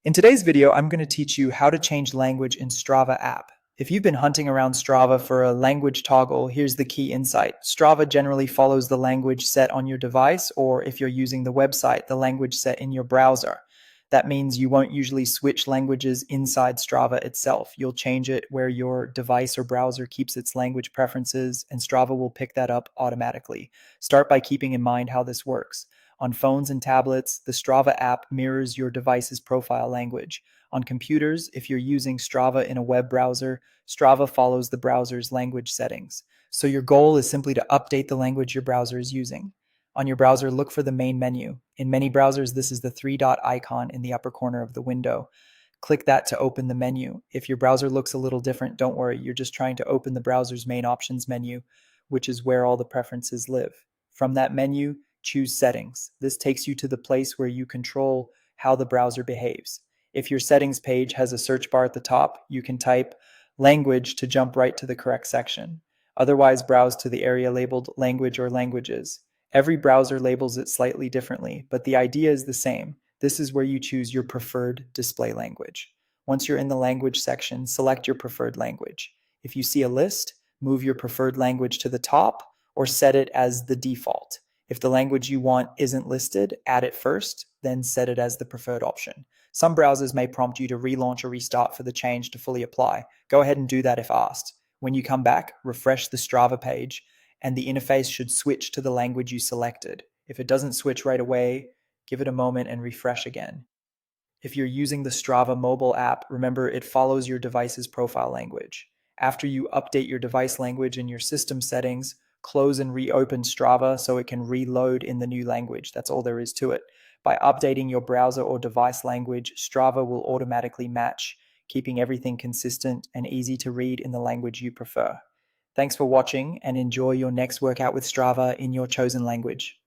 In today's video, I'm going to teach you how to change language in Strava app. If you've been hunting around Strava for a language toggle, here's the key insight. Strava generally follows the language set on your device, or if you're using the website, the language set in your browser. That means you won't usually switch languages inside Strava itself. You'll change it where your device or browser keeps its language preferences, and Strava will pick that up automatically. Start by keeping in mind how this works. On phones and tablets, the Strava app mirrors your device's profile language. On computers, if you're using Strava in a web browser, Strava follows the browser's language settings. So your goal is simply to update the language your browser is using. On your browser, look for the main menu. In many browsers, this is the three-dot icon in the upper corner of the window. Click that to open the menu. If your browser looks a little different, don't worry, you're just trying to open the browser's main options menu, which is where all the preferences live. From that menu, choose Settings. This takes you to the place where you control how the browser behaves. If your settings page has a search bar at the top, you can type language to jump right to the correct section. Otherwise, browse to the area labeled language or languages. Every browser labels it slightly differently, but the idea is the same. This is where you choose your preferred display language. Once you're in the language section, select your preferred language. If you see a list, move your preferred language to the top or set it as the default. If the language you want isn't listed, add it first, then set it as the preferred option. Some browsers may prompt you to relaunch or restart for the change to fully apply. Go ahead and do that if asked. When you come back, refresh the Strava page, and the interface should switch to the language you selected. If it doesn't switch right away, give it a moment and refresh again. If you're using the Strava mobile app, remember it follows your device's profile language. After you update your device language in your system settings, close and reopen Strava so it can reload in the new language. That's all there is to it. By updating your browser or device language, Strava will automatically match, keeping everything consistent and easy to read in the language you prefer. Thanks for watching and enjoy your next workout with Strava in your chosen language.